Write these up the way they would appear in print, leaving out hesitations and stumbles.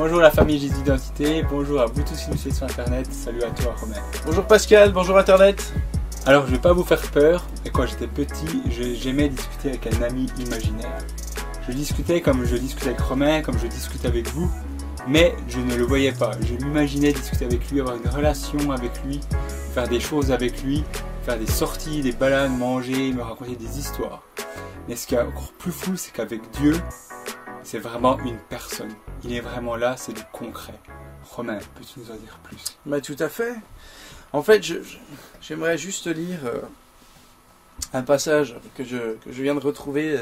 Bonjour la famille Jésus d'identité, bonjour à vous tous qui nous suivez sur internet, salut à toi Romain. Bonjour Pascal, bonjour internet. Alors je vais pas vous faire peur, mais quand j'étais petit, j'aimais discuter avec un ami imaginaire. Je discutais comme je discutais avec Romain, comme je discutais avec vous, mais je ne le voyais pas. Je m'imaginais discuter avec lui, avoir une relation avec lui, faire des choses avec lui, faire des sorties, des balades, manger, me raconter des histoires. Mais ce qui est encore plus fou, c'est qu'avec Dieu, c'est vraiment une personne. Il est vraiment là, c'est du concret. Romain, peux-tu nous en dire plus? Bah, tout à fait. En fait, j'aimerais juste lire un passage que je viens de retrouver.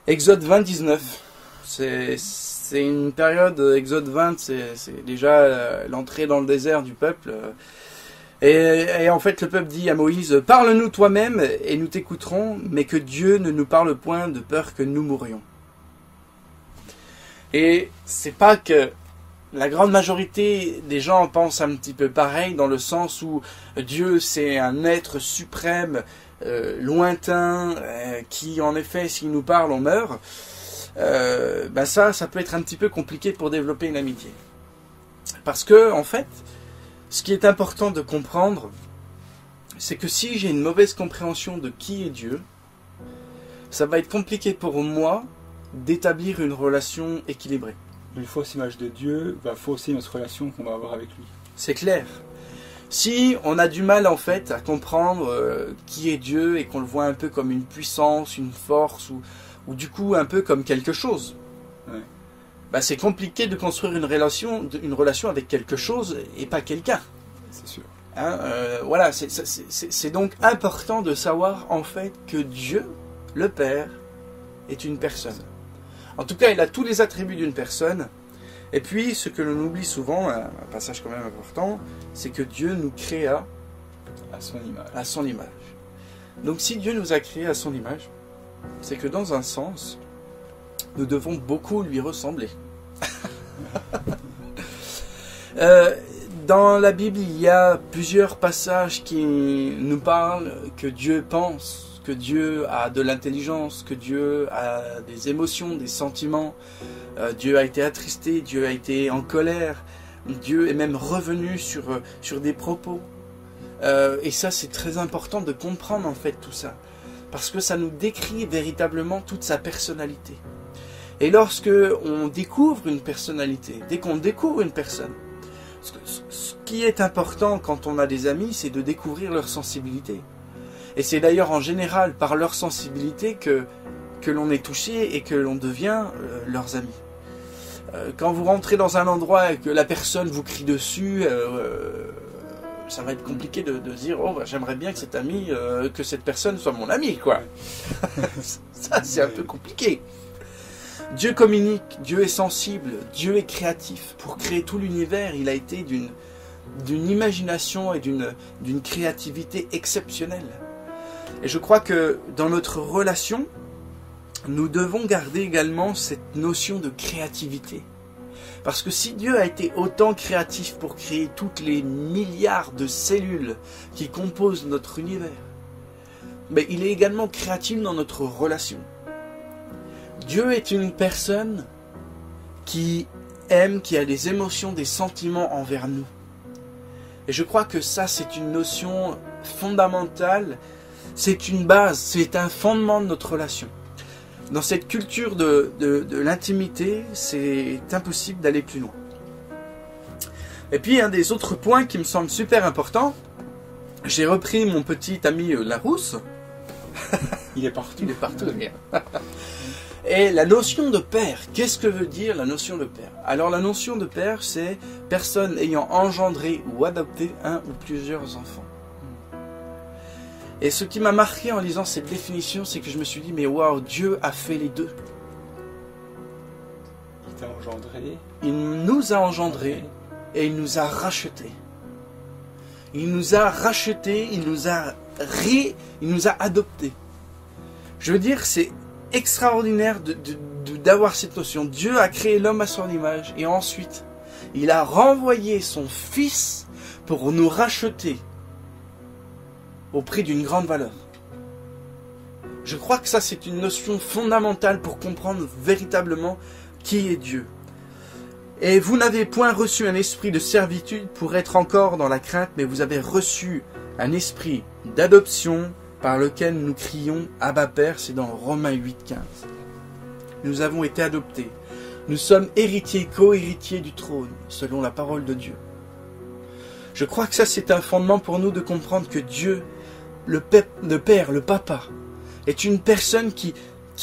Exode 20, 19. C'est une période, Exode 20, c'est déjà l'entrée dans le désert du peuple. Et en fait, le peuple dit à Moïse, « Parle-nous toi-même et nous t'écouterons, mais que Dieu ne nous parle point de peur que nous mourions. » Et c'est pas que la grande majorité des gens pensent un petit peu pareil, dans le sens où Dieu c'est un être suprême, lointain, qui en effet s'il nous parle on meurt. Ça peut être un petit peu compliqué pour développer une amitié. Parce que en fait, ce qui est important de comprendre, c'est que si j'ai une mauvaise compréhension de qui est Dieu, ça va être compliqué pour moi d'établir une relation équilibrée. Une fausse image de Dieu va fausser notre relation qu'on va avoir avec lui. C'est clair. Si on a du mal en fait à comprendre qui est Dieu et qu'on le voit un peu comme une puissance, une force ou du coup un peu comme quelque chose, ouais. C'est compliqué de construire une relation avec quelque chose et pas quelqu'un. C'est sûr. Voilà, c'est donc important de savoir en fait que Dieu, le Père, est une personne. En tout cas, il a tous les attributs d'une personne. Et puis, ce que l'on oublie souvent, un passage quand même important, c'est que Dieu nous créa à son image. Donc, si Dieu nous a créés à son image, c'est que dans un sens, nous devons beaucoup lui ressembler. Dans la Bible, il y a plusieurs passages qui nous parlent que Dieu pense, que Dieu a de l'intelligence, que Dieu a des émotions, des sentiments. Dieu a été attristé, Dieu a été en colère, Dieu est même revenu sur des propos. Et ça, c'est très important de comprendre en fait tout ça, parce que ça nous décrit véritablement toute sa personnalité. Et lorsque on découvre une personnalité, dès qu'on découvre une personne, ce qui est important quand on a des amis, c'est de découvrir leur sensibilité. Et c'est d'ailleurs en général par leur sensibilité que l'on est touché et que l'on devient leurs amis. Quand vous rentrez dans un endroit et que la personne vous crie dessus, ça va être compliqué de dire « Oh, j'aimerais bien que que cette personne soit mon ami, quoi. » Ça, c'est un peu compliqué. Dieu communique, Dieu est sensible, Dieu est créatif. Pour créer tout l'univers, il a été d'une imagination et d'une créativité exceptionnelle. Et je crois que dans notre relation, nous devons garder également cette notion de créativité. Parce que si Dieu a été autant créatif pour créer toutes les milliards de cellules qui composent notre univers, mais il est également créatif dans notre relation. Dieu est une personne qui aime, qui a des émotions, des sentiments envers nous. Et je crois que ça, c'est une notion fondamentale. C'est une base, c'est un fondement de notre relation. Dans cette culture de l'intimité, c'est impossible d'aller plus loin. Et puis, un des autres points qui me semble super important, j'ai repris mon petit ami Larousse. Il est partout. Il est partout. Et la notion de père, qu'est-ce que veut dire la notion de père? Alors, la notion de père, c'est personne ayant engendré ou adopté un ou plusieurs enfants. Et ce qui m'a marqué en lisant cette définition, c'est que je me suis dit, mais waouh, Dieu a fait les deux. Il t'a engendré. Il nous a engendrés et il nous a rachetés. Il nous a rachetés, il nous a adoptés. Je veux dire, c'est extraordinaire d'avoir cette notion. Dieu a créé l'homme à son image et ensuite, il a renvoyé son Fils pour nous racheter au prix d'une grande valeur. Je crois que ça, c'est une notion fondamentale pour comprendre véritablement qui est Dieu. Et vous n'avez point reçu un esprit de servitude pour être encore dans la crainte, mais vous avez reçu un esprit d'adoption par lequel nous crions « Abba Père », c'est dans Romains 8,15. Nous avons été adoptés. Nous sommes héritiers, co-héritiers du trône, selon la parole de Dieu. Je crois que ça, c'est un fondement pour nous de comprendre que Dieu, le Père, le Papa, est une personne qui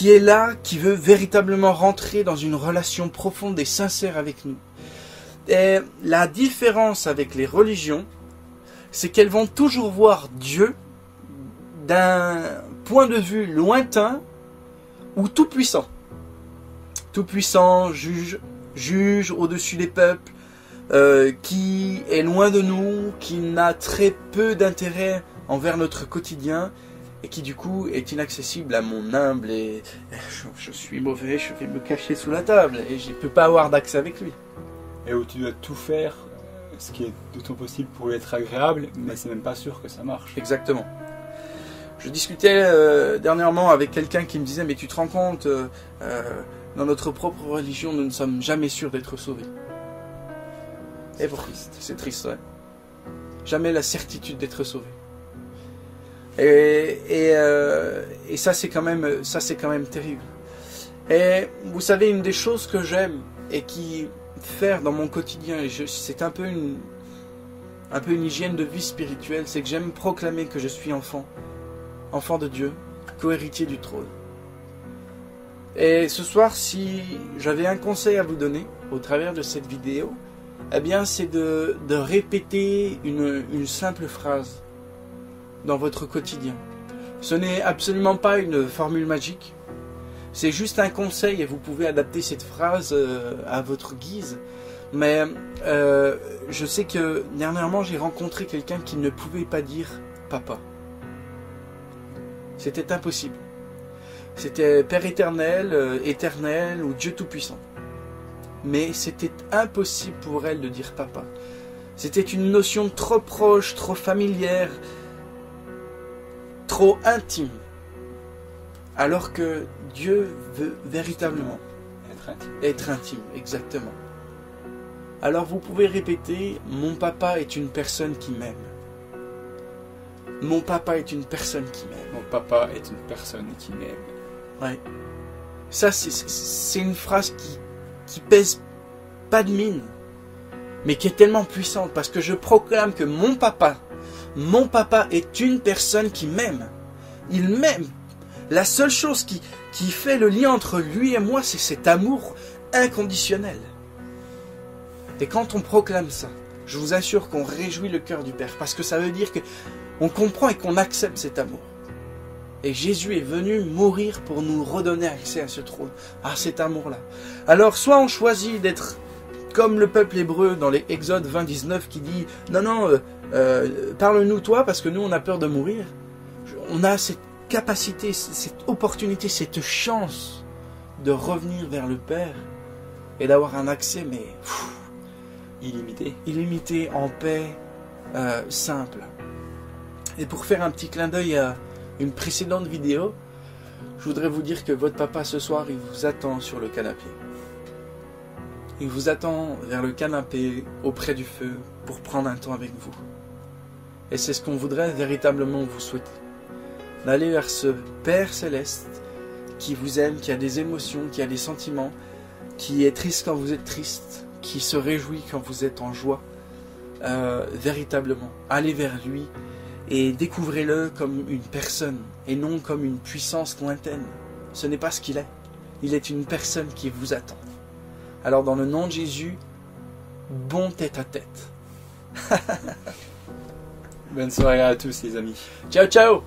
est là, qui veut véritablement rentrer dans une relation profonde et sincère avec nous. Et la différence avec les religions, c'est qu'elles vont toujours voir Dieu d'un point de vue lointain ou tout-puissant. Tout-puissant, juge au-dessus des peuples, qui est loin de nous, qui n'a très peu d'intérêt envers notre quotidien et qui du coup est inaccessible à mon humble et je suis mauvais, je vais me cacher sous la table et je ne peux pas avoir d'accès avec lui. Et où tu dois tout faire, ce qui est de ton possible pour lui être agréable, mais c'est même pas sûr que ça marche. Exactement. Je discutais dernièrement avec quelqu'un qui me disait « Mais tu te rends compte, dans notre propre religion, nous ne sommes jamais sûrs d'être sauvés. » Et triste. C'est triste, ouais. Jamais la certitude d'être sauvé. Et ça, c'est quand même terrible. Et vous savez, une des choses que j'aime et qui faire dans mon quotidien, et c'est un peu une hygiène de vie spirituelle, c'est que j'aime proclamer que je suis enfant de Dieu, co-héritier du trône. Et ce soir, si j'avais un conseil à vous donner au travers de cette vidéo, eh bien, c'est de répéter une simple phrase dans votre quotidien. Ce n'est absolument pas une formule magique. C'est juste un conseil et vous pouvez adapter cette phrase à votre guise. Mais je sais que dernièrement, j'ai rencontré quelqu'un qui ne pouvait pas dire « papa ». C'était impossible. C'était Père éternel, éternel ou Dieu tout-puissant. Mais c'était impossible pour elle de dire papa. C'était une notion trop proche, trop familière, trop intime. Alors que Dieu veut véritablement être intime, exactement. Alors vous pouvez répéter, mon papa est une personne qui m'aime. Mon papa est une personne qui m'aime. Mon papa est une personne qui m'aime. Ouais. Ça, c'est une phrase qui pèse pas de mine, mais qui est tellement puissante parce que je proclame que mon papa est une personne qui m'aime. Il m'aime. La seule chose qui fait le lien entre lui et moi, c'est cet amour inconditionnel. Et quand on proclame ça, je vous assure qu'on réjouit le cœur du Père parce que ça veut dire qu'on comprend et qu'on accepte cet amour. Et Jésus est venu mourir pour nous redonner accès à ce trône, à cet amour-là. Alors, soit on choisit d'être comme le peuple hébreu dans les Exode 20-19 qui dit « Non, parle-nous toi parce que nous on a peur de mourir ». On a cette capacité, cette opportunité, cette chance de revenir vers le Père et d'avoir un accès, mais illimité, en paix, simple. Et pour faire un petit clin d'œil à une précédente vidéo, je voudrais vous dire que votre papa ce soir, il vous attend sur le canapé. Il vous attend vers le canapé, auprès du feu, pour prendre un temps avec vous. Et c'est ce qu'on voudrait véritablement vous souhaiter. D'aller vers ce Père Céleste qui vous aime, qui a des émotions, qui a des sentiments, qui est triste quand vous êtes triste, qui se réjouit quand vous êtes en joie. Véritablement, allez vers lui et découvrez-le comme une personne et non comme une puissance lointaine. Ce n'est pas ce qu'il est. Il est une personne qui vous attend. Alors dans le nom de Jésus, bon tête à tête. Bonne soirée à tous les amis. Ciao, ciao.